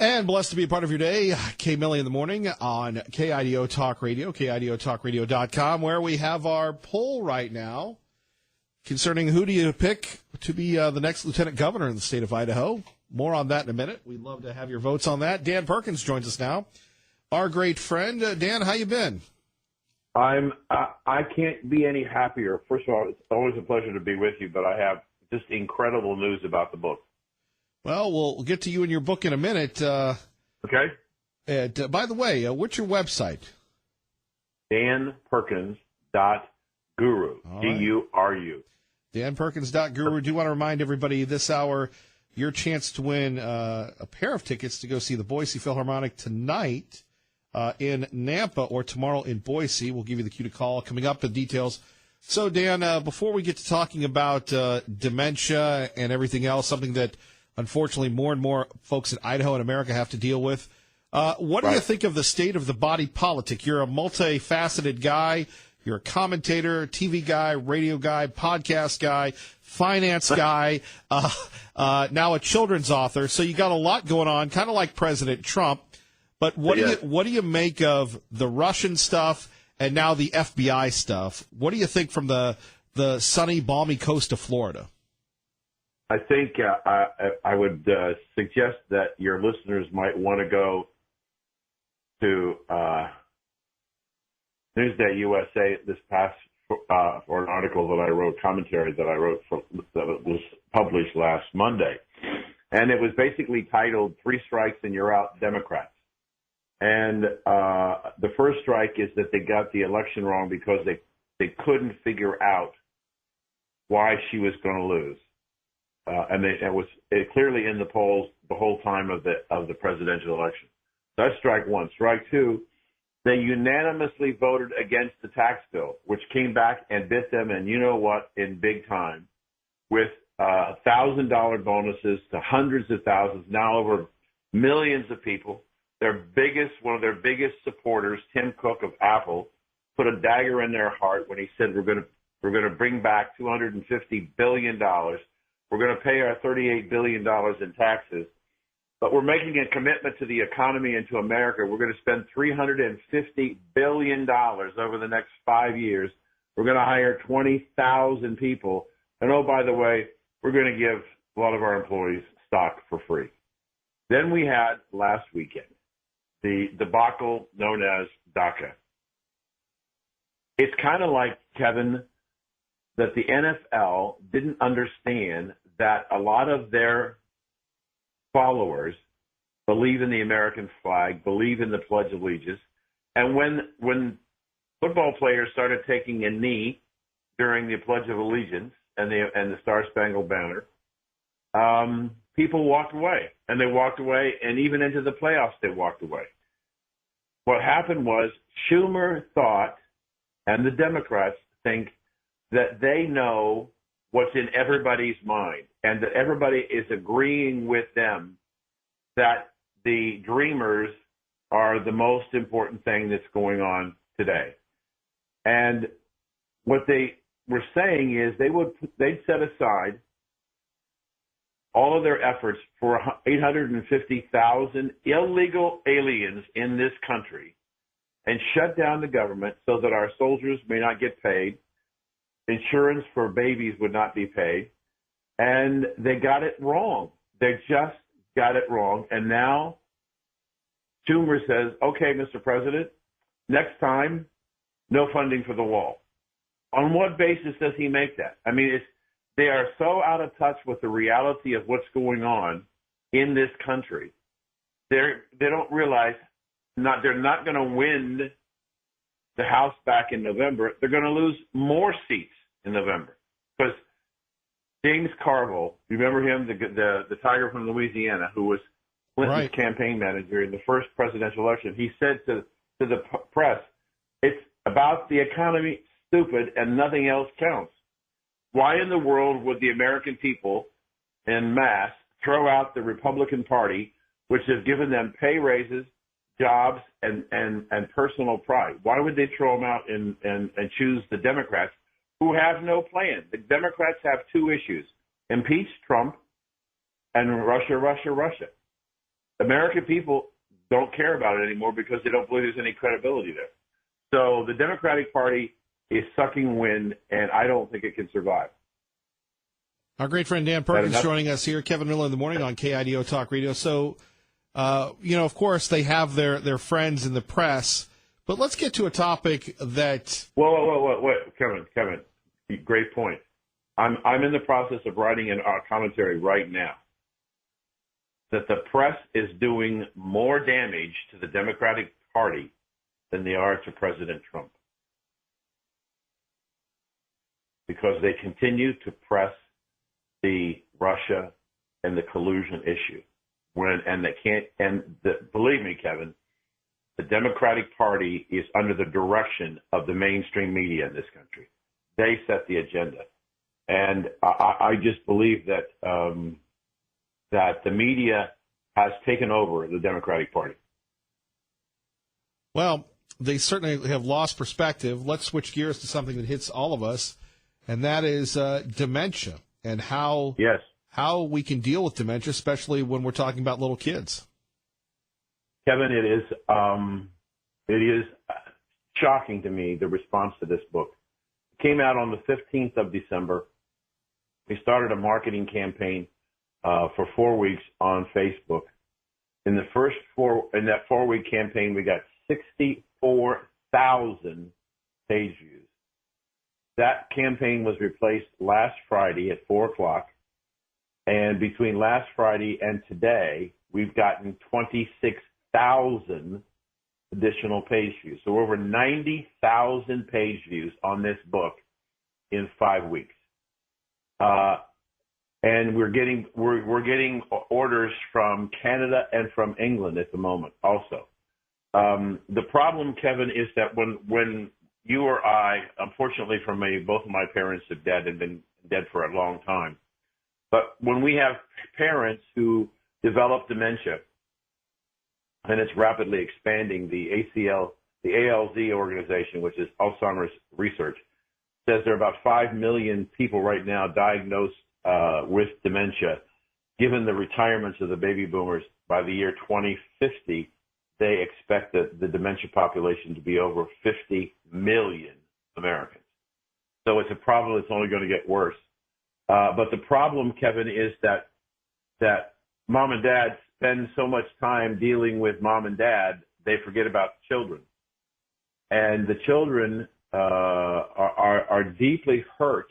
And blessed to be a part of your day, K. Millie in the morning on KIDO Talk Radio, KIDOTalkRadio.com, where we have our poll right now concerning who do you pick to be the next lieutenant governor in the state of Idaho. More on that in a minute. We'd love to have your votes on that. Dan Perkins joins us now, our great friend. Dan, how you been? I can't be any happier. First of all, it's always a pleasure to be with you, but I have just incredible news about the book. Well, we'll get to you and your book in a minute. Okay. By the way, what's your website? DanPerkins.guru. Right. G-U-R-U. DanPerkins.guru. Do want to remind everybody this hour, your chance to win a pair of tickets to go see the Boise Philharmonic tonight in Nampa or tomorrow in Boise. We'll give you the cue to call coming up, the details. So, Dan, before we get to talking about dementia and everything else, something that unfortunately more and more folks in Idaho and America have to deal with, what do you think of the state of the body politic? You're a multifaceted guy. You're a commentator, TV guy, radio guy, podcast guy, finance guy, now a children's author. So you got a lot going on, kind of like President Trump. But what do you make of the Russian stuff and now the FBI stuff? What do you think from the sunny, balmy coast of Florida? I think I would suggest that your listeners might want to go to Newsday USA this past for an article that I wrote, commentary that I wrote that was published last Monday. And it was basically titled, 3 Strikes and You're Out, Democrats. And the first strike is that they got the election wrong because they couldn't figure out why she was going to lose. And it was clearly in the polls the whole time of the presidential election. That's strike one. Strike two, they unanimously voted against the tax bill, which came back and bit them, and you know what, in big time, with $1,000 bonuses to hundreds of thousands, now over millions of people. One of their biggest supporters, Tim Cook of Apple, put a dagger in their heart when he said we're going to bring back $250 billion. We're going to pay our $38 billion in taxes, but we're making a commitment to the economy and to America. We're going to spend $350 billion over the next 5 years. We're going to hire 20,000 people. And, oh, by the way, we're going to give a lot of our employees stock for free. Then we had last weekend the debacle known as DACA. It's kind of like, Kevin, that the NFL didn't understand that a lot of their followers believe in the American flag, believe in the Pledge of Allegiance. And when football players started taking a knee during the Pledge of Allegiance and the Star Spangled Banner, people walked away. And they walked away, and even into the playoffs they walked away. What happened was Schumer thought, and the Democrats think, that they know what's in everybody's mind and that everybody is agreeing with them that the Dreamers are the most important thing that's going on today. And what they were saying is they'd set aside all of their efforts for 850,000 illegal aliens in this country and shut down the government so that our soldiers may not get paid. Insurance for babies would not be paid. And they got it wrong. They just got it wrong. And now Schumer says, okay, Mr. President, next time, no funding for the wall. On what basis does he make that? I mean, they are so out of touch with the reality of what's going on in this country. They don't realize they're not going to win the House back in November. They're going to lose more seats in November because James Carville, you remember him, the tiger from Louisiana, who was Clinton's campaign manager in the first presidential election. He said to the press, "It's about the economy, stupid, and nothing else counts." Why in the world would the American people en masse throw out the Republican Party, which has given them pay raises, jobs, and personal pride? Why would they throw them out and choose the Democrats, who have no plan? The Democrats have two issues: impeach Trump and Russia. American people don't care about it anymore because they don't believe there's any credibility there. So the Democratic Party is sucking wind, and I don't think it can survive. Our great friend Dan Perkins joining us here. Kevin Miller in the morning on KIDO Talk Radio. So, of course, they have their friends in the press, but let's get to a topic that. Whoa, Kevin, great point. I'm in the process of writing a commentary right now that the press is doing more damage to the Democratic Party than they are to President Trump, because they continue to press the Russia and the collusion issue. Believe me, Kevin, the Democratic Party is under the direction of the mainstream media in this country. They set the agenda. And I just believe that that the media has taken over the Democratic Party. Well, they certainly have lost perspective. Let's switch gears to something that hits all of us, and that is dementia and how we can deal with dementia, especially when we're talking about little kids. Kevin, it is shocking to me, the response to this book. It came out on the 15th of December. We started a marketing campaign for 4 weeks on Facebook. In that 4-week campaign, we got 64,000 page views. That campaign was replaced last Friday at 4 o'clock. And between last Friday and today, we've gotten 26,000 additional page views. So over 90,000 page views on this book in 5 weeks. And we're getting orders from Canada and from England at the moment also. The problem, Kevin, is that when you or I, unfortunately for me, both of my parents have been dead for a long time. But when we have parents who develop dementia, and it's rapidly expanding, the ALZ organization, which is Alzheimer's Research, says there are about 5 million people right now diagnosed with dementia. Given the retirements of the baby boomers by the year 2050, they expect that the dementia population to be over 50 million Americans. So it's a problem that's only going to get worse. But the problem, Kevin, is that mom and dad spend so much time dealing with mom and dad, they forget about children. And the children are deeply hurt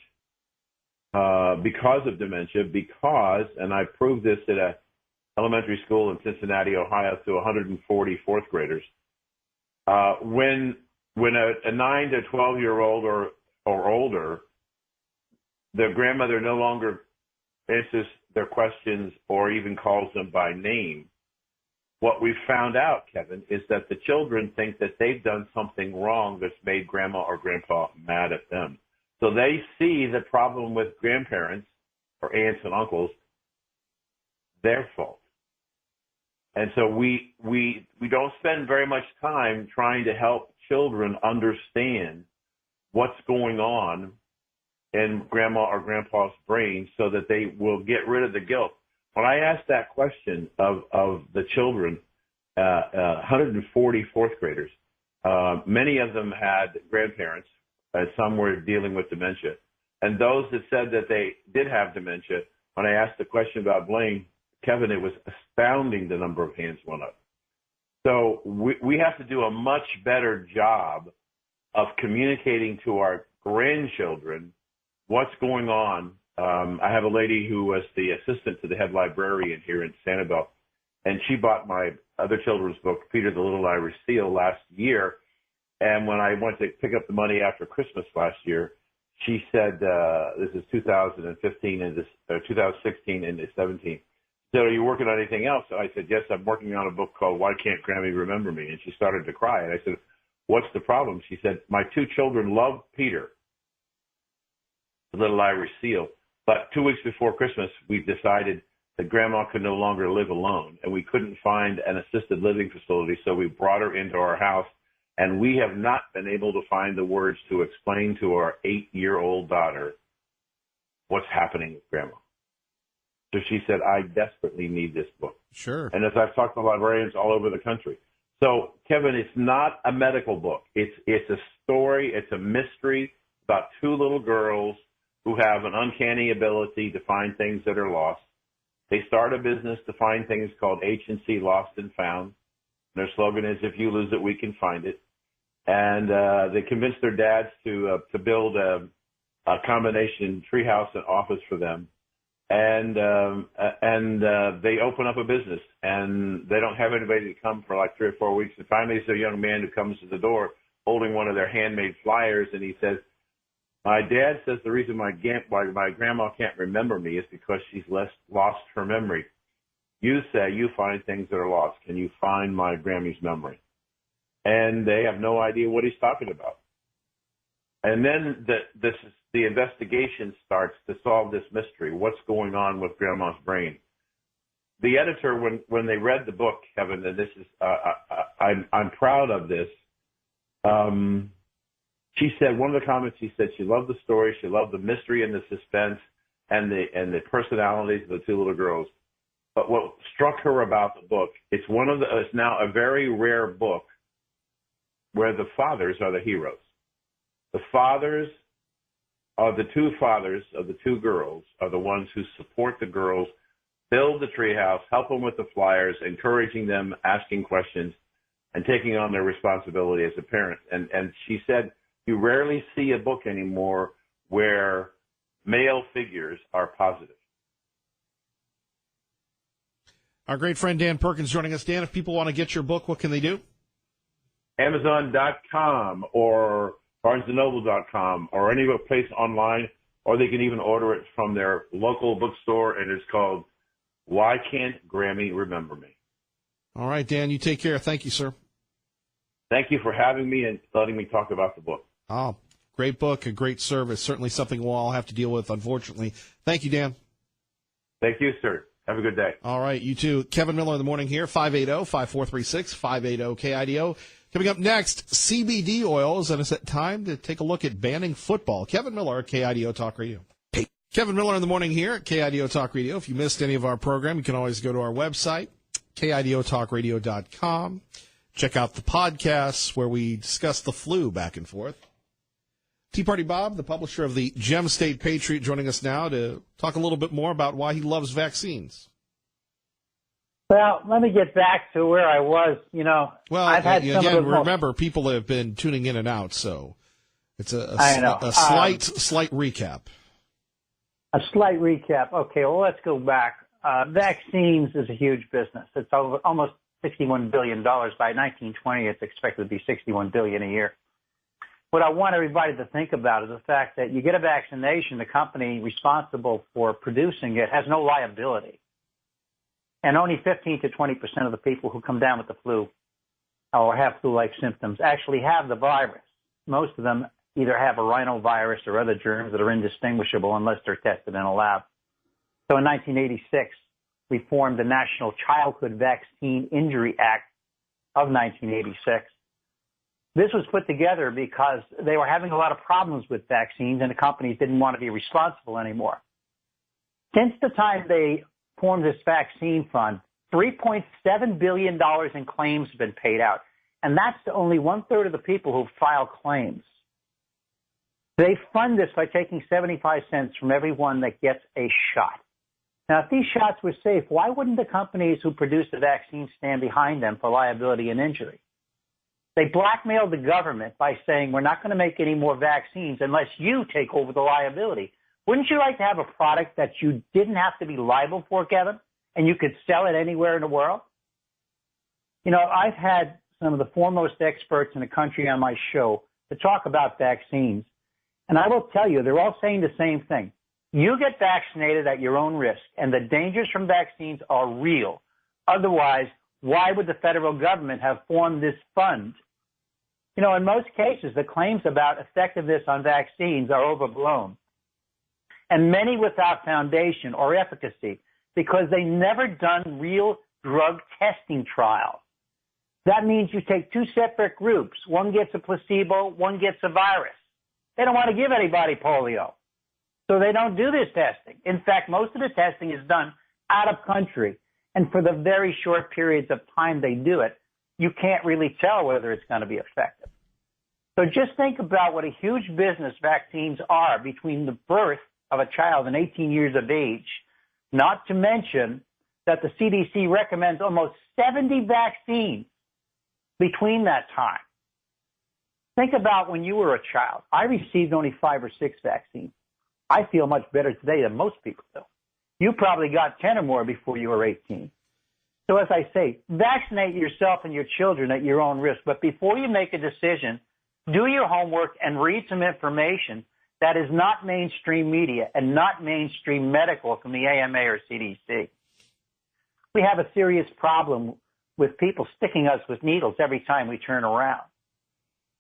because of dementia, and I proved this at a elementary school in Cincinnati, Ohio, to 140 fourth graders. When a 9 to 12-year-old or older, the grandmother no longer answers their questions or even calls them by name, what we found out, Kevin, is that the children think that they've done something wrong that's made grandma or grandpa mad at them. So they see the problem with grandparents or aunts and uncles, their fault. And so we don't spend very much time trying to help children understand what's going on in grandma or grandpa's brain so that they will get rid of the guilt. When I asked that question of the children, 140 fourth graders, many of them had grandparents, some were dealing with dementia. And those that said that they did have dementia, when I asked the question about blame, Kevin, it was astounding the number of hands went up. So we have to do a much better job of communicating to our grandchildren what's going on. I have a lady who was the assistant to the head librarian here in Sanibel, and she bought my other children's book, Peter the Little Irish Seal, last year. And when I went to pick up the money after Christmas last year, she said, this is 2015 and 2016 and 17. So are you working on anything else? I said, yes, I'm working on a book called Why Can't Grammy Remember Me? And she started to cry. And I said, what's the problem? She said, my 2 children love Peter, the Little Irish Seal. But 2 weeks before Christmas, we decided that Grandma could no longer live alone, and we couldn't find an assisted living facility, so we brought her into our house, and we have not been able to find the words to explain to our 8-year-old daughter what's happening with Grandma. So she said, I desperately need this book. Sure. And as I've talked to librarians all over the country. So, Kevin, it's not a medical book. It's a story. It's a mystery about two little girls who have an uncanny ability to find things that are lost. They start a business to find things called H&C Lost and Found. Their slogan is, if you lose it, we can find it. And they convinced their dads to build a combination treehouse and office for them. And they open up a business, and they don't have anybody to come for like 3 or 4 weeks. And finally, there's a young man who comes to the door holding one of their handmade flyers, and he says, my dad says the reason why my grandma can't remember me is because she's lost her memory. You say you find things that are lost. Can you find my Grammy's memory? And they have no idea what he's talking about. And then the investigation starts to solve this mystery. What's going on with Grandma's brain? The editor, when they read the book, Kevin, and this is I'm proud of this. She said, one of the comments, she said she loved the story, she loved the mystery and the suspense and the personalities of the two little girls. But what struck her about the book, it's now a very rare book where the fathers are the heroes. The fathers are the two fathers of the two girls are the ones who support the girls, build the treehouse, help them with the flyers, encouraging them, asking questions, and taking on their responsibility as a parent. And she said, you rarely see a book anymore where male figures are positive. Our great friend Dan Perkins joining us. Dan, if people want to get your book, what can they do? Amazon.com or BarnesandNoble.com or any place online, or they can even order it from their local bookstore, and it's called Why Can't Grammy Remember Me? All right, Dan, you take care. Thank you, sir. Thank you for having me and letting me talk about the book. Oh, great book, a great service. Certainly something we'll all have to deal with, unfortunately. Thank you, Dan. Thank you, sir. Have a good day. All right, you too. Kevin Miller in the morning here, 580-5436, 580-KIDO. Coming up next, CBD oils, and it's time to take a look at banning football. Kevin Miller, KIDO Talk Radio. Hey. Kevin Miller in the morning here at KIDO Talk Radio. If you missed any of our program, you can always go to our website, KIDOTalkRadio.com. Check out the podcasts where we discuss the flu back and forth. Tea Party Bob, the publisher of the Gem State Patriot, joining us now to talk a little bit more about why he loves vaccines. Well, let me get back to where I was. Well, I've had again, remember, people have been tuning in and out, so it's a slight recap. A slight recap. Okay, well, let's go back. Vaccines is a huge business. It's almost $61 billion. By 1920, it's expected to be $61 billion a year. What I want everybody to think about is the fact that you get a vaccination, the company responsible for producing it has no liability. And only 15 to 20% of the people who come down with the flu or have flu-like symptoms actually have the virus. Most of them either have a rhinovirus or other germs that are indistinguishable unless they're tested in a lab. So in 1986, we formed the National Childhood Vaccine Injury Act of 1986. This was put together because they were having a lot of problems with vaccines and the companies didn't want to be responsible anymore. Since the time they formed this vaccine fund, $3.7 billion in claims have been paid out. And that's to only 1/3 of the people who file claims. They fund this by taking 75 cents from everyone that gets a shot. Now, if these shots were safe, why wouldn't the companies who produce the vaccine stand behind them for liability and injury? They blackmailed the government by saying, we're not going to make any more vaccines unless you take over the liability. Wouldn't you like to have a product that you didn't have to be liable for, Kevin, and you could sell it anywhere in the world? I've had some of the foremost experts in the country on my show to talk about vaccines, and I will tell you, they're all saying the same thing. You get vaccinated at your own risk, and the dangers from vaccines are real. Otherwise, why would the federal government have formed this fund? In most cases, the claims about effectiveness on vaccines are overblown, and many without foundation or efficacy because they never done real drug testing trials. That means you take two separate groups. One gets a placebo, one gets a virus. They don't want to give anybody polio, so they don't do this testing. In fact, most of the testing is done out of country, and for the very short periods of time they do it, you can't really tell whether it's going to be effective. So just think about what a huge business vaccines are between the birth of a child and 18 years of age, not to mention that the CDC recommends almost 70 vaccines between that time. Think about when you were a child. I received only 5 or 6 vaccines. I feel much better today than most people do. You probably got 10 or more before you were 18. So as I say, vaccinate yourself and your children at your own risk. But before you make a decision, do your homework and read some information that is not mainstream media and not mainstream medical from the AMA or CDC. We have a serious problem with people sticking us with needles every time we turn around.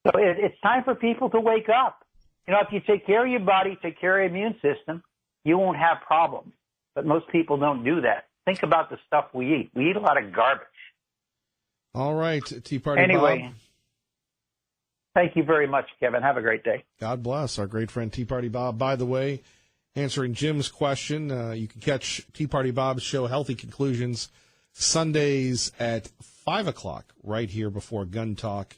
So it's time for people to wake up. You know, if you take care of your body, take care of your immune system, you won't have problems. But most people don't do that. Think about the stuff we eat. We eat a lot of garbage. All right, Tea Party anyway, Bob. Thank you very much, Kevin. Have a great day. God bless our great friend Tea Party Bob. By the way, answering Jim's question, you can catch Tea Party Bob's show, Healthy Conclusions, Sundays at 5 o'clock, right here before Gun Talk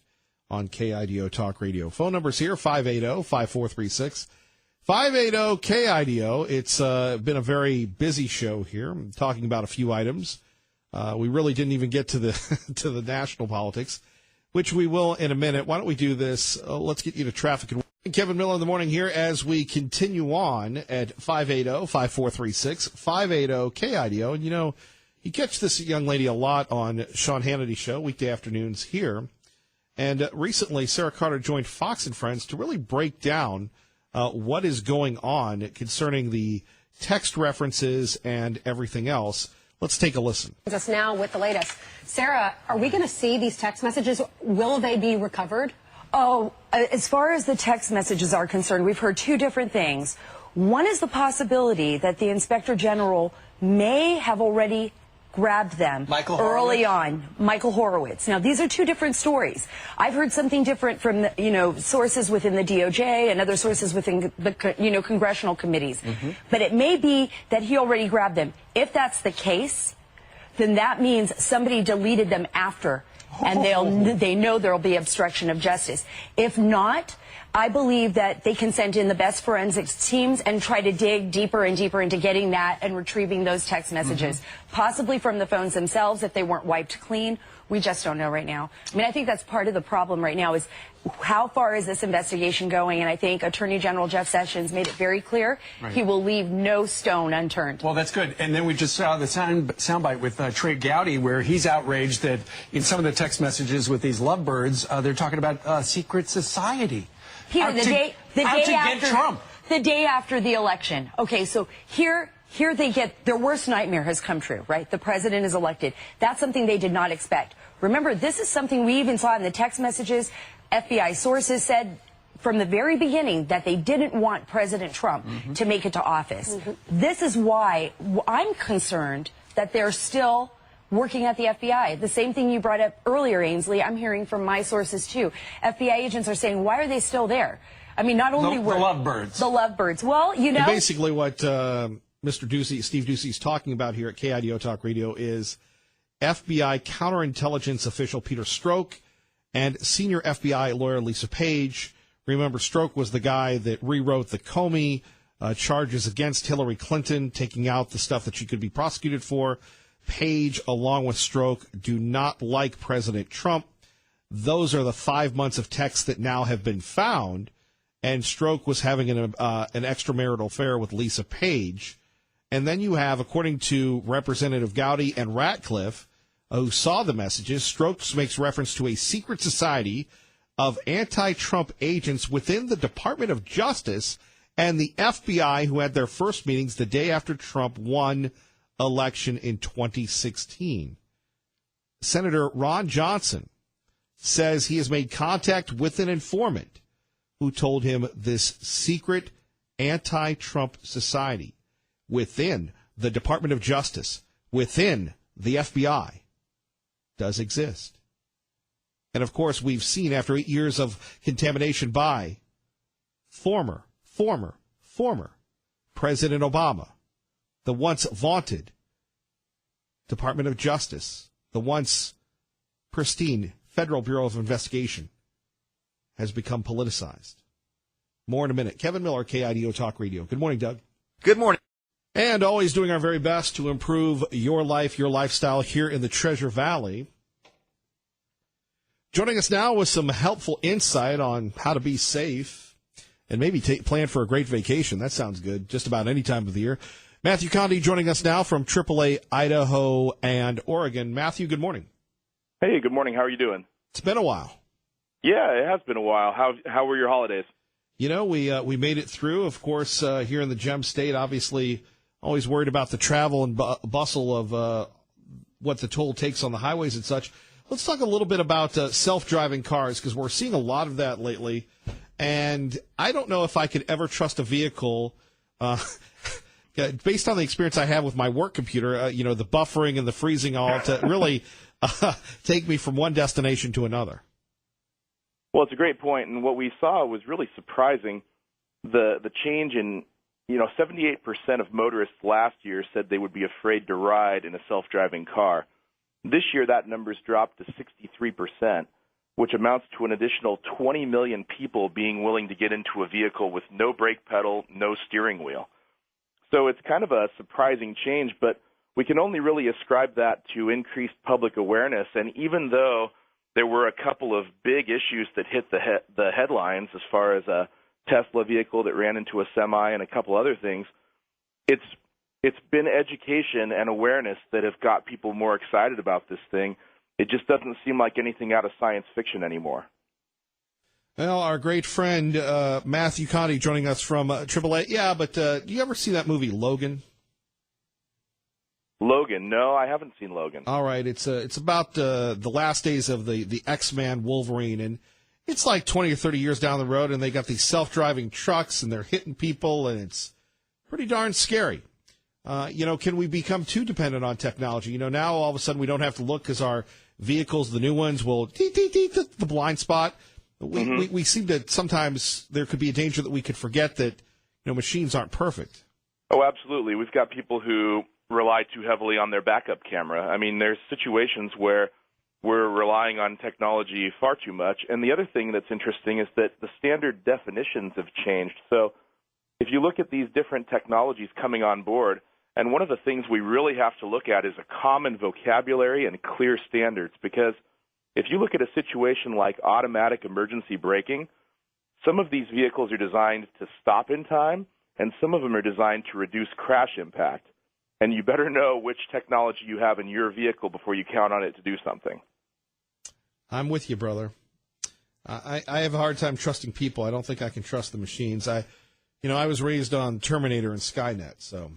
on KIDO Talk Radio. Phone number's here, 580-5436. 580-KIDO. It's been a very busy show here. I'm talking about a few items. We really didn't even get to the to the national politics, which we will in a minute. Why don't we do this? Let's get you to traffic. And Kevin Miller in the morning here as we continue on at 580-5436, 580-KIDO. And, you know, you catch this young lady a lot on Sean Hannity's show, weekday afternoons here. And recently, Sarah Carter joined Fox and Friends to really break down what is going on concerning the text references and everything else. Let's take a listen. Just now with the latest. Sarah, are we going to see these text messages? Will they be recovered? Oh, as far as the text messages are concerned, we've heard 2 different things. One is the possibility that the Inspector General may have already grabbed them early on. Michael Horowitz. Now, these are 2 different stories. I've heard something different from the, sources within the DOJ and other sources within the, congressional committees. But it may be that he already grabbed them. If that's the case, then that means somebody deleted them after, and they know there'll be obstruction of justice. If not, I believe that they can send in the best forensics teams and try to dig deeper and deeper into getting that and retrieving those text messages, possibly from the phones themselves if they weren't wiped clean. We just don't know right now. I mean, I think that's part of the problem right now is how far is this investigation going? And I think Attorney General Jeff Sessions made it very clear he will leave no stone unturned. Well, that's good. And then we just saw the soundbite with Trey Gowdy where he's outraged that in some of the text messages with these lovebirds, they're talking about secret society. Peter, the day after the election. Okay, so here they get their worst nightmare has come true, right? The president is elected. That's something they did not expect. Remember, this is something we even saw in the text messages. FBI sources said from the very beginning that they didn't want President Trump to make it to office. This is why I'm concerned that they're still working at the FBI. The same thing you brought up earlier, Ainsley, I'm hearing from my sources too. FBI agents are saying, why are they still there? I mean, not only the lovebirds. The lovebirds. Well, And basically what Mr. Ducey, Steve Ducey is talking about here at KIDO Talk Radio is FBI counterintelligence official Peter Strzok and senior FBI lawyer Lisa Page. Remember, Strzok was the guy that rewrote the Comey charges against Hillary Clinton, taking out the stuff that she could be prosecuted for. Page, along with Strzok, do not like President Trump. Those are the 5 months of texts that now have been found. And Strzok was having an extramarital affair with Lisa Page. And then you have, according to Representative Gowdy and Ratcliffe, who saw the messages, Strzok makes reference to a secret society of anti-Trump agents within the Department of Justice and the FBI who had their first meetings the day after Trump won election in 2016. Senator Ron Johnson says he has made contact with an informant who told him this secret anti-Trump society within the Department of Justice, within the FBI, does exist. And of course, we've seen after 8 years of contamination by former President Obama, the once vaunted Department of Justice, the once pristine Federal Bureau of Investigation, has become politicized. More in a minute. Kevin Miller, KIDO Talk Radio. Good morning, Doug. Good morning. And always doing our very best to improve your life, your lifestyle here in the Treasure Valley. Joining us now with some helpful insight on how to be safe and maybe plan for a great vacation. That sounds good just about any time of the year. Matthew Condi joining us now from AAA Idaho and Oregon. Matthew, good morning. Hey, good morning. How are you doing? It's been a while. Yeah, it has been a while. How were your holidays? You know, we made it through. Of course, here in the Gem State, obviously always worried about the travel and bustle of what the toll takes on the highways and such. Let's talk a little bit about self-driving cars, because we're seeing a lot of that lately. And I don't know if I could ever trust a vehicle based on the experience I have with my work computer, the buffering and the freezing all to really take me from one destination to another. Well, it's a great point, and what we saw was really surprising. The change in, 78% of motorists last year said they would be afraid to ride in a self-driving car. This year, that number's dropped to 63%, which amounts to an additional 20 million people being willing to get into a vehicle with no brake pedal, no steering wheel. So it's kind of a surprising change, but we can only really ascribe that to increased public awareness. And even though there were a couple of big issues that hit the headlines as far as a Tesla vehicle that ran into a semi and a couple other things, it's been education and awareness that have got people more excited about this thing. It just doesn't seem like anything out of science fiction anymore. Well, our great friend Matthew Condi joining us from AAA. Yeah, but do you ever see that movie Logan? Logan? No, I haven't seen Logan. All right, it's about the last days of the X-Man Wolverine, and it's like 20 or 30 years down the road, and they got these self-driving trucks, and they're hitting people, and it's pretty darn scary. Can we become too dependent on technology? Now all of a sudden we don't have to look because our vehicles, the new ones, will the blind spot. We seem to sometimes there could be a danger that we could forget that machines aren't perfect. Oh, absolutely. We've got people who rely too heavily on their backup camera. I mean, there's situations where we're relying on technology far too much. And the other thing that's interesting is that the standard definitions have changed. So if you look at these different technologies coming on board, and one of the things we really have to look at is a common vocabulary and clear standards, because if you look at a situation like automatic emergency braking, some of these vehicles are designed to stop in time, and some of them are designed to reduce crash impact. And you better know which technology you have in your vehicle before you count on it to do something. I'm with you, brother. I have a hard time trusting people. I don't think I can trust the machines. I was raised on Terminator and Skynet, so.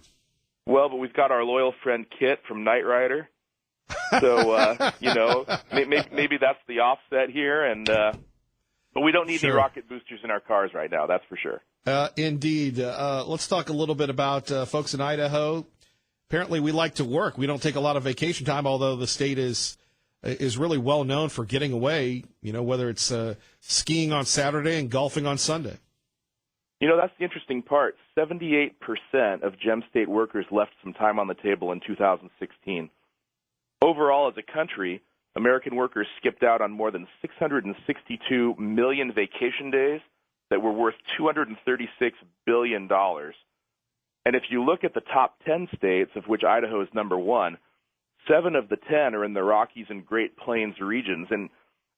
Well, but we've got our loyal friend Kit from Knight Rider. So, maybe that's the offset here. But we don't need any rocket boosters in our cars right now, that's for sure. Indeed. Let's talk a little bit about folks in Idaho. Apparently, we like to work. We don't take a lot of vacation time, although the state is really well known for getting away, whether it's skiing on Saturday and golfing on Sunday. That's the interesting part. 78% of Gem State workers left some time on the table in 2016. Overall, as a country, American workers skipped out on more than 662 million vacation days that were worth $236 billion. And if you look at the top 10 states, of which Idaho is number one, 7 of the 10 are in the Rockies and Great Plains regions. And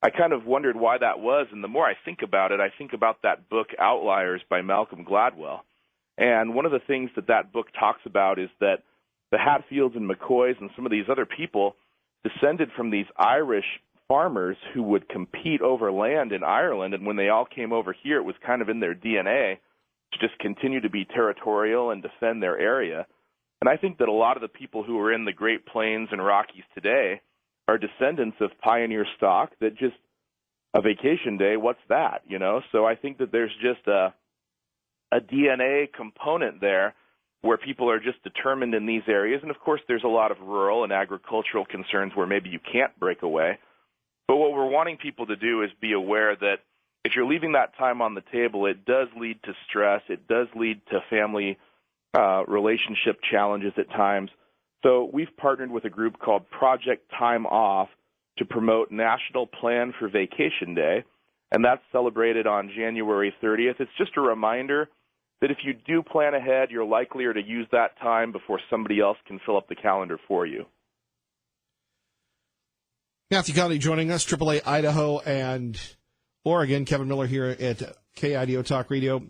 I kind of wondered why that was. And the more I think about it, I think about that book Outliers by Malcolm Gladwell. And one of the things that book talks about is that the Hatfields and McCoys and some of these other people descended from these Irish farmers who would compete over land in Ireland. And when they all came over here, it was kind of in their DNA to just continue to be territorial and defend their area. And I think that a lot of the people who are in the Great Plains and Rockies today are descendants of pioneer stock that just a vacation day, what's that, So I think that there's just a DNA component there where people are just determined in these areas. And, of course, there's a lot of rural and agricultural concerns where maybe you can't break away. But what we're wanting people to do is be aware that if you're leaving that time on the table, it does lead to stress. It does lead to family relationship challenges at times. So we've partnered with a group called Project Time Off to promote National Plan for Vacation Day, and that's celebrated on January 30th. It's just a reminder that if you do plan ahead, you're likelier to use that time before somebody else can fill up the calendar for you. Matthew Conley joining us, AAA Idaho and Oregon. Kevin Miller here at KIDO Talk Radio.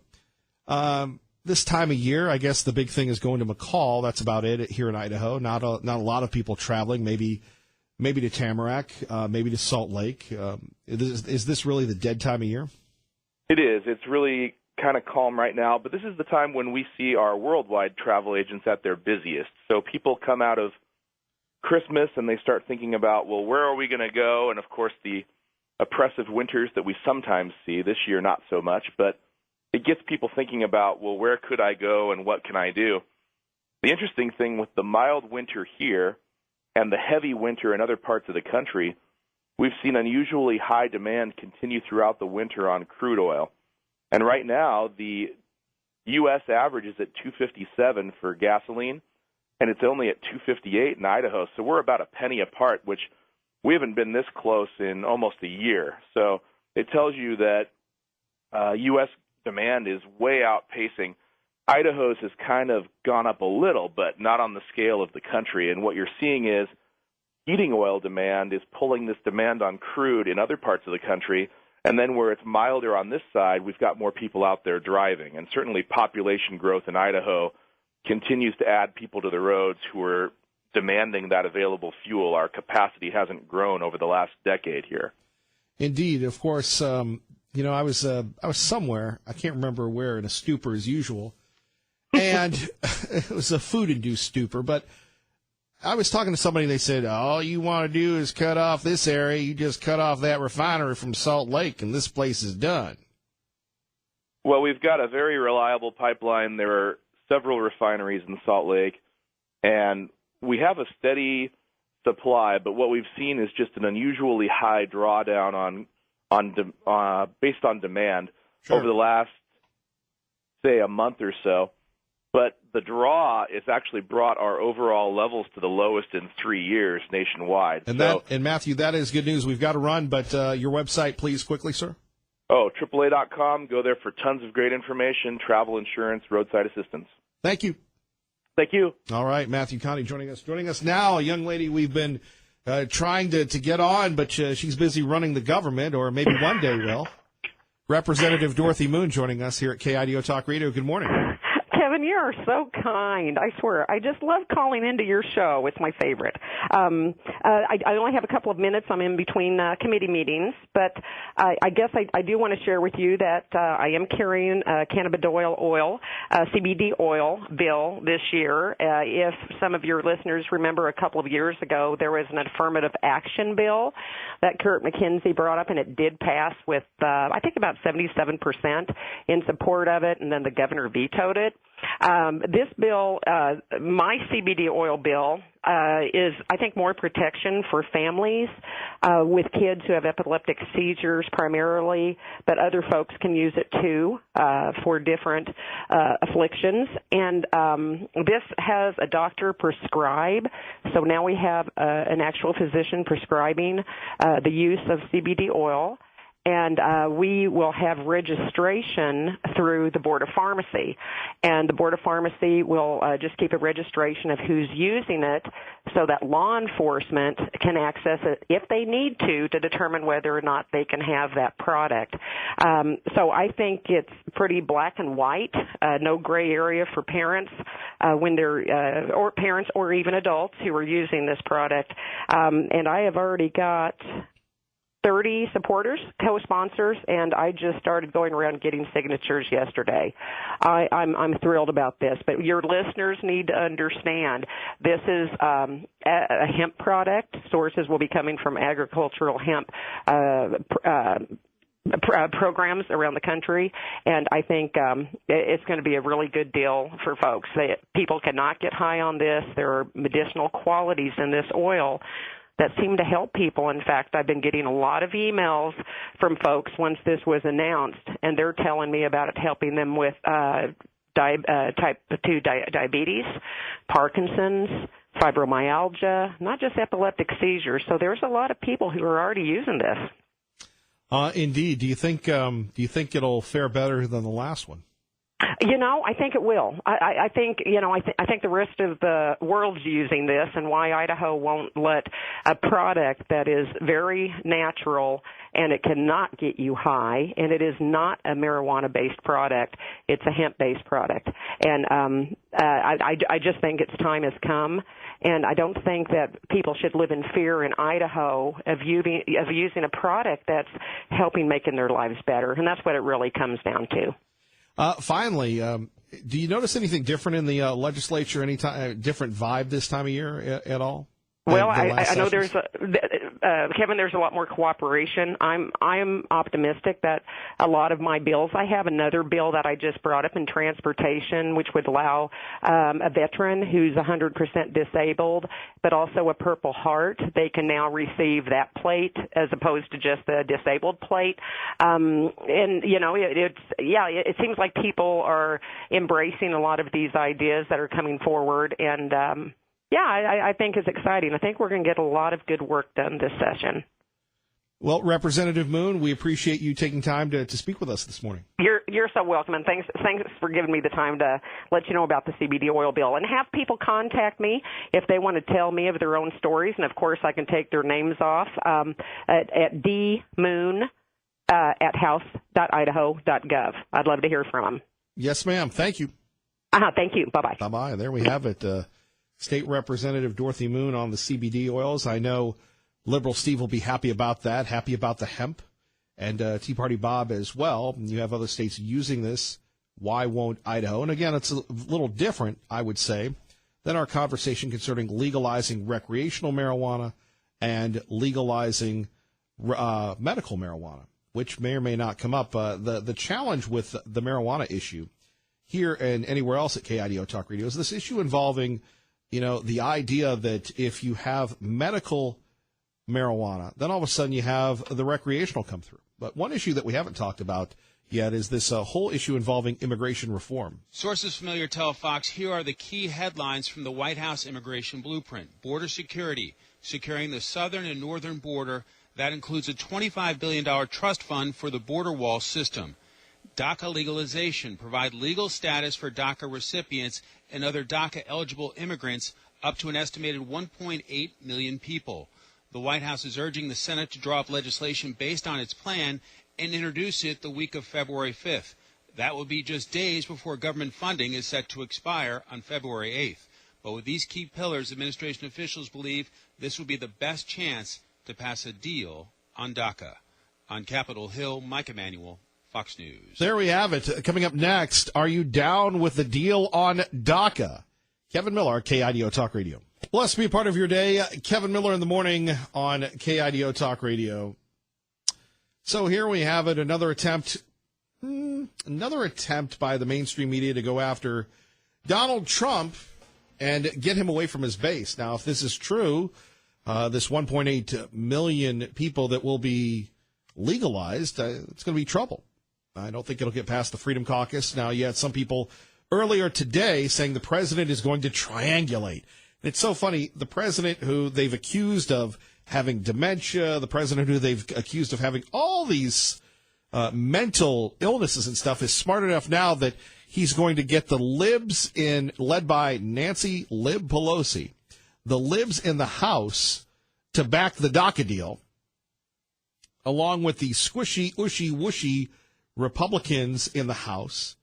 This time of year, I guess the big thing is going to McCall. That's about it here in Idaho. Not a lot of people traveling. Maybe to Tamarack, maybe to Salt Lake. Is this really the dead time of year? It is. It's really kind of calm right now, but this is the time when we see our worldwide travel agents at their busiest. So people come out of Christmas and they start thinking about, well, where are we going to go? And, of course, the oppressive winters that we sometimes see, this year not so much, but it gets people thinking about, well, where could I go and what can I do? The interesting thing with the mild winter here and the heavy winter in other parts of the country, we've seen unusually high demand continue throughout the winter on crude oil. And right now, the U.S. average is at $2.57 for gasoline, and it's only at $2.58 in Idaho. So we're about a penny apart, which we haven't been this close in almost a year. So it tells you that U.S. demand is way outpacing. Idaho's has kind of gone up a little, but not on the scale of the country. And what you're seeing is heating oil demand is pulling this demand on crude in other parts of the country. And then where it's milder on this side, we've got more people out there driving. And certainly population growth in Idaho continues to add people to the roads who are demanding that available fuel. Our capacity hasn't grown over the last decade here. Indeed. Of course, I was somewhere, I can't remember where, in a stupor as usual. And it was a food-induced stupor, but I was talking to somebody, and they said, all you want to do is cut off this area. You just cut off that refinery from Salt Lake, and this place is done. Well, we've got a very reliable pipeline. There are several refineries in Salt Lake, and we have a steady supply, but what we've seen is just an unusually high drawdown based on demand over the last, say, a month or so. But the draw has actually brought our overall levels to the lowest in 3 years nationwide. And Matthew, that is good news. We've got to run, but your website, please, quickly, sir. AAA.com. Go there for tons of great information, travel insurance, roadside assistance. Thank you. Thank you. All right, Matthew Conley joining us. Joining us now, a young lady we've been trying to get on, but she's busy running the government, or maybe one day will. Representative Dorothy Moon joining us here at KIDO Talk Radio. Good morning. Kevin, you are so kind. I swear. I just love calling into your show. It's my favorite. I only have a couple of minutes. I'm in between committee meetings, but I guess I do want to share with you that I am carrying a cannabidiol oil, CBD oil bill this year. If some of your listeners remember, a couple of years ago, there was an affirmative action bill that Kurt McKenzie brought up, and it did pass with, I think, about 77% in support of it, and then the governor vetoed it. This bill, my CBD oil bill, is, I think, more protection for families with kids who have epileptic seizures primarily, but other folks can use it too for different afflictions. And this has a doctor prescribe, so now we have an actual physician prescribing the use of CBD oil. And we will have registration through the Board of Pharmacy. And the Board of Pharmacy will just keep a registration of who's using it so that law enforcement can access it if they need to determine whether or not they can have that product. So I think it's pretty black and white, no gray area for parents when they're, or parents or even adults who are using this product. And I have already got 30 supporters, co-sponsors, and I just started going around getting signatures yesterday. I'm thrilled about this, but your listeners need to understand this is a hemp product. Sources will be coming from agricultural hemp programs around the country, and I think it's going to be a really good deal for folks. People cannot get high on this. There are medicinal qualities in this oil that seem to help people. In fact, I've been getting a lot of emails from folks once this was announced, and they're telling me about it helping them with type 2 diabetes, Parkinson's, fibromyalgia, not just epileptic seizures. So there's a lot of people who are already using this. Indeed. Do you think it'll fare better than the last one? I think it will. I think the rest of the world's using this, and why Idaho won't let a product that is very natural and it cannot get you high, and it is not a marijuana-based product. It's a hemp-based product. And I just think its time has come, and I don't think that people should live in fear in Idaho of using a product that's helping making their lives better, and that's what it really comes down to. Finally, do you notice anything different in the legislature? Any different vibe this time of year at all? Well, I know there's Kevin. There's a lot more cooperation. I'm optimistic that a lot of my bills. I have another bill that I just brought up in transportation, which would allow a veteran who's 100% disabled, but also a Purple Heart. They can now receive that plate as opposed to just the disabled plate. It seems like people are embracing a lot of these ideas that are coming forward, and I think it's exciting. I think we're going to get a lot of good work done this session. Well, Representative Moon, we appreciate you taking time to speak with us this morning. You're so welcome, and thanks for giving me the time to let you know about the CBD oil bill. And have people contact me if they want to tell me of their own stories, and of course I can take their names off at dmoon@house.idaho.gov. I'd love to hear from them. Yes, ma'am. Thank you. Thank you. Bye-bye. Bye-bye. There we have it. State Representative Dorothy Moon on the CBD oils. I know Liberal Steve will be happy about that, happy about the hemp, and Tea Party Bob as well. You have other states using this. Why won't Idaho? And again, it's a little different, I would say, than our conversation concerning legalizing recreational marijuana and legalizing medical marijuana, which may or may not come up. The challenge with the marijuana issue here and anywhere else at KIDO Talk Radio is this issue involving the idea that if you have medical marijuana, then all of a sudden you have the recreational come through. But one issue that we haven't talked about yet is this whole issue involving immigration reform. Sources familiar tell Fox here are the key headlines from the White House immigration blueprint. Border security, securing the southern and northern border. That includes a $25 billion trust fund for the border wall system. DACA legalization, provide legal status for DACA recipients and other DACA-eligible immigrants up to an estimated 1.8 million people. The White House is urging the Senate to draw up legislation based on its plan and introduce it the week of February 5th. That will be just days before government funding is set to expire on February 8th. But with these key pillars, administration officials believe this will be the best chance to pass a deal on DACA. On Capitol Hill, Mike Emanuel, Fox News. There we have it. Coming up next, are you down with the deal on DACA? Kevin Miller, KIDO Talk Radio. Blessed to be a part of your day. Kevin Miller in the morning on KIDO Talk Radio. So here we have it, another attempt by the mainstream media to go after Donald Trump and get him away from his base. Now, if this is true, this 1.8 million people that will be legalized, it's going to be trouble. I don't think it'll get past the Freedom Caucus. Now, you had some people earlier today saying the president is going to triangulate. And it's so funny. The president who they've accused of having dementia, the president who they've accused of having all these mental illnesses and stuff is smart enough now that he's going to get the libs led by Nancy Lib Pelosi, the libs in the House to back the DACA deal, along with the squishy, ushy, whooshy Republicans in the House.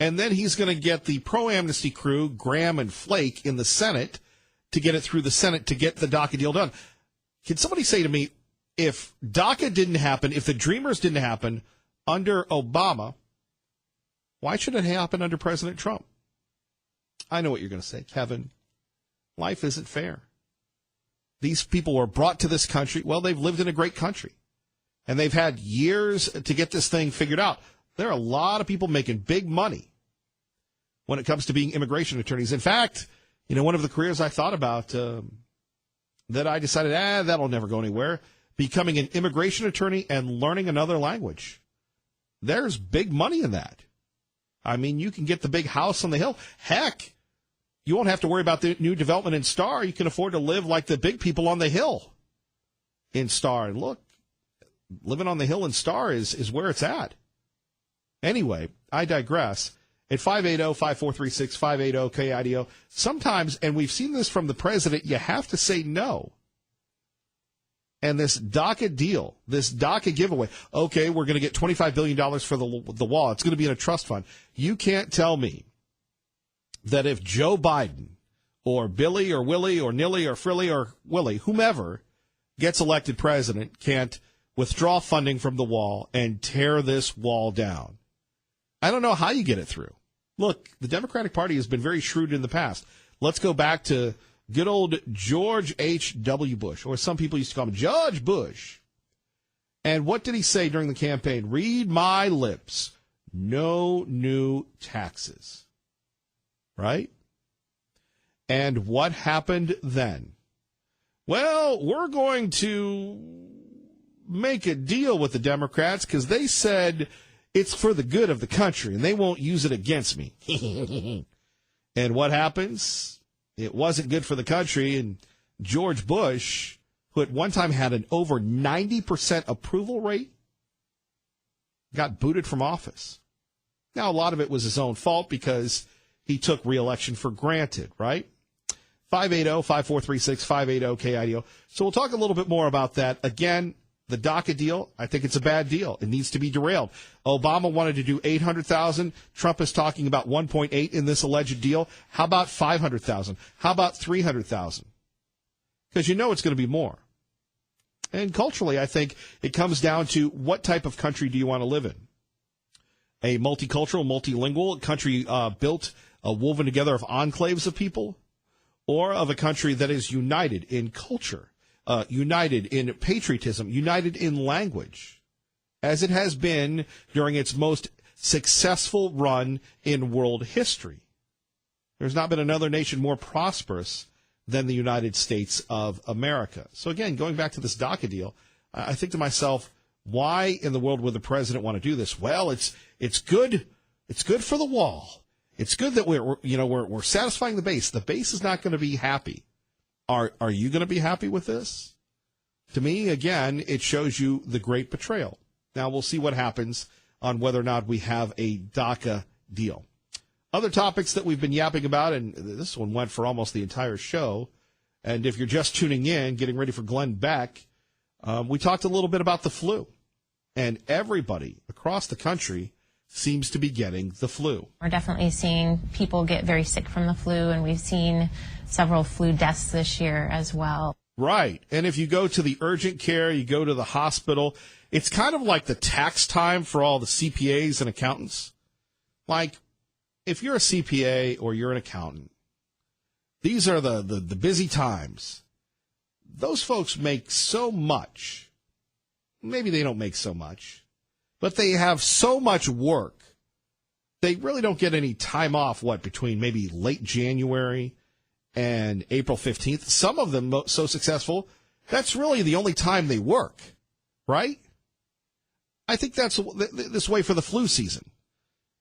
And then he's going to get the pro-amnesty crew, Graham and Flake, in the Senate to get it through the Senate to get the DACA deal done. Can somebody say to me, if DACA didn't happen, if the Dreamers didn't happen under Obama, why should it happen under President Trump? I know what you're going to say, Kevin. Life isn't fair. These people were brought to this country. Well, they've lived in a great country, and they've had years to get this thing figured out. There are a lot of people making big money when it comes to being immigration attorneys. In fact, one of the careers I thought about that I decided, that'll never go anywhere, becoming an immigration attorney and learning another language. There's big money in that. I mean, you can get the big house on the hill. Heck, You won't have to worry about the new development in Star. You can afford to live like the big people on the Hill in Star. And look, living on the Hill in Star is where it's at. Anyway, I digress. At 580-5436, 580-KIDO, sometimes, and we've seen this from the president, you have to say no. And this DACA deal, this DACA giveaway, okay, we're going to get $25 billion for the wall. It's going to be in a trust fund. You can't tell me that if Joe Biden or Billy or Willie or Nilly or Frilly or Willie, whomever gets elected president, can't withdraw funding from the wall and tear this wall down. I don't know how you get it through. Look, the Democratic Party has been very shrewd in the past. Let's go back to good old George H.W. Bush, or some people used to call him Judge Bush. And what did he say during the campaign? Read my lips. No new taxes. Right? And what happened then? Well, we're going to make a deal with the Democrats because they said it's for the good of the country and they won't use it against me. And what happens? It wasn't good for the country, and George Bush, who at one time had an over 90% approval rate, got booted from office. Now, a lot of it was his own fault because he took re-election for granted, right? 580-5436, 580-KIDO. So we'll talk a little bit more about that. Again, the DACA deal, I think it's a bad deal. It needs to be derailed. Obama wanted to do 800,000. Trump is talking about 1.8 in this alleged deal. How about 500,000? How about 300,000? Because you know it's going to be more. And culturally, I think it comes down to what type of country do you want to live in? A multicultural, multilingual country built, woven together of enclaves of people, or of a country that is united in culture, united in patriotism, united in language, as it has been during its most successful run in world history. There's not been another nation more prosperous than the United States of America. So again, going back to this DACA deal, I think to myself, why in the world would the president want to do this? Well, it's good. It's good for the wall. It's good that we're satisfying the base. The base is not going to be happy. Are you going to be happy with this? To me, again, it shows you the great betrayal. Now we'll see what happens on whether or not we have a DACA deal. Other topics that we've been yapping about, and this one went for almost the entire show. And if you're just tuning in, getting ready for Glenn Beck, we talked a little bit about the flu. And everybody across the country seems to be getting the flu. We're definitely seeing people get very sick from the flu, and we've seen several flu deaths this year as well. Right. And if you go to the urgent care, you go to the hospital, it's kind of like the tax time for all the CPAs and accountants. Like, if you're a CPA or you're an accountant, these are the busy times. Those folks make so much. Maybe they don't make so much, but they have so much work. They really don't get any time off, between maybe late January and April 15th. Some of them so successful, that's really the only time they work, right? I think that's this way for the flu season,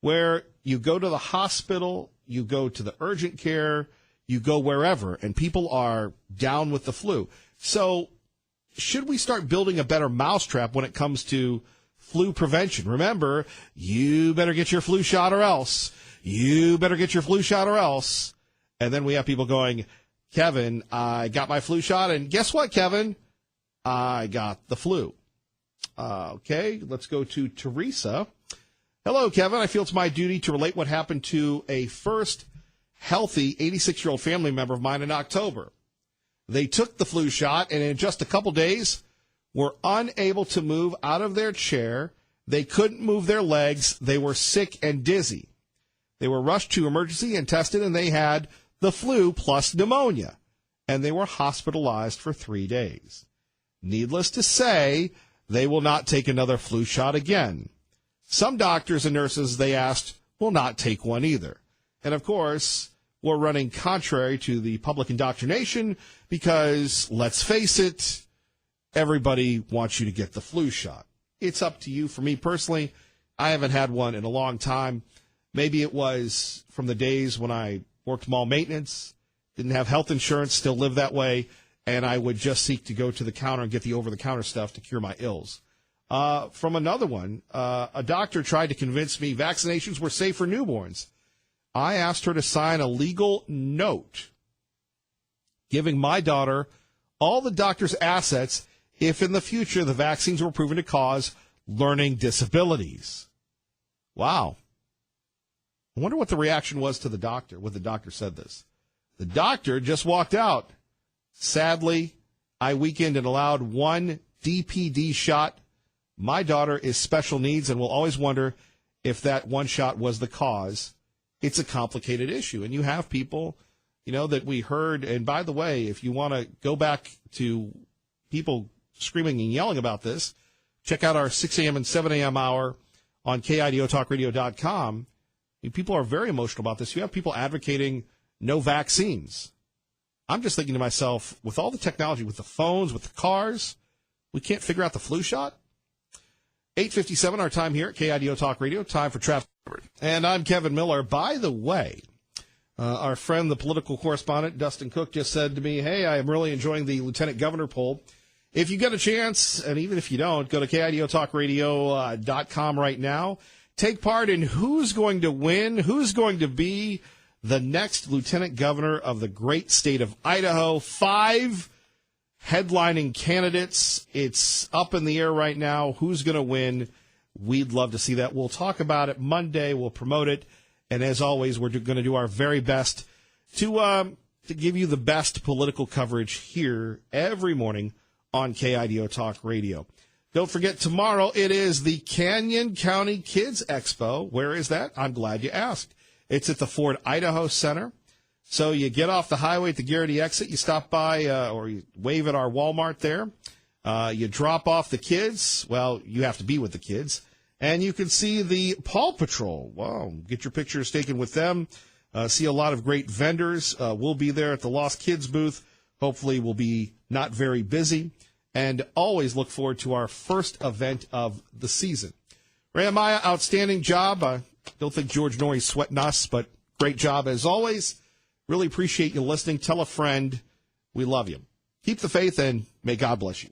where you go to the hospital, you go to the urgent care, you go wherever, and people are down with the flu. So should we start building a better mousetrap when it comes to flu prevention? Remember, you better get your flu shot or else. You better get your flu shot or else. And then we have people going, Kevin, I got my flu shot, and guess what, Kevin? I got the flu. Okay, let's go to Teresa. Hello, Kevin. I feel it's my duty to relate what happened to a first healthy 86-year-old family member of mine in October. They took the flu shot, and in just a couple days, were unable to move out of their chair. They couldn't move their legs. They were sick and dizzy. They were rushed to emergency and tested, and they had the flu plus pneumonia, and they were hospitalized for 3 days. Needless to say, they will not take another flu shot again. Some doctors and nurses they asked will not take one either. And, of course, we're running contrary to the public indoctrination because, let's face it, everybody wants you to get the flu shot. It's up to you. For me personally, I haven't had one in a long time. Maybe it was from the days when I worked mall maintenance, didn't have health insurance, still live that way, and I would just seek to go to the counter and get the over-the-counter stuff to cure my ills. From another one, a doctor tried to convince me vaccinations were safe for newborns. I asked her to sign a legal note giving my daughter all the doctor's assets if in the future the vaccines were proven to cause learning disabilities. Wow. I wonder what the reaction was to the doctor when the doctor said this. The doctor just walked out. Sadly, I weakened and allowed one DPD shot. My daughter is special needs and will always wonder if that one shot was the cause. It's a complicated issue. And you have people, that we heard. And by the way, if you want to go back to people screaming and yelling about this, check out our 6 a.m. and 7 a.m. hour on KIDOTalkRadio.com. People are very emotional about this. You have people advocating no vaccines. I'm just thinking to myself, with all the technology, with the phones, with the cars, we can't figure out the flu shot? 8:57, our time here at KIDO Talk Radio. Time for traffic. And I'm Kevin Miller. By the way, our friend, the political correspondent, Dustin Cook, just said to me, hey, I am really enjoying the lieutenant governor poll. If you get a chance, and even if you don't, go to KIDOTalkRadio.com right now. Take part in who's going to win, who's going to be the next lieutenant governor of the great state of Idaho. 5 headlining candidates. It's up in the air right now. Who's going to win? We'd love to see that. We'll talk about it Monday. We'll promote it. And as always, we're going to do our very best to give you the best political coverage here every morning on KIDO Talk Radio. Don't forget, tomorrow it is the Canyon County Kids Expo. Where is that? I'm glad you asked. It's at the Ford Idaho Center. So you get off the highway at the Garrity exit, you stop by or you wave at our Walmart there. You drop off the kids. Well, you have to be with the kids. And you can see the Paw Patrol. Wow, get your pictures taken with them. See a lot of great vendors. We'll be there at the Lost Kids booth. Hopefully we'll be not very busy. And always look forward to our first event of the season. Ramaya, outstanding job. I don't think George Norrie's sweating us, but great job as always. Really appreciate you listening. Tell a friend. We love you. Keep the faith, and may God bless you.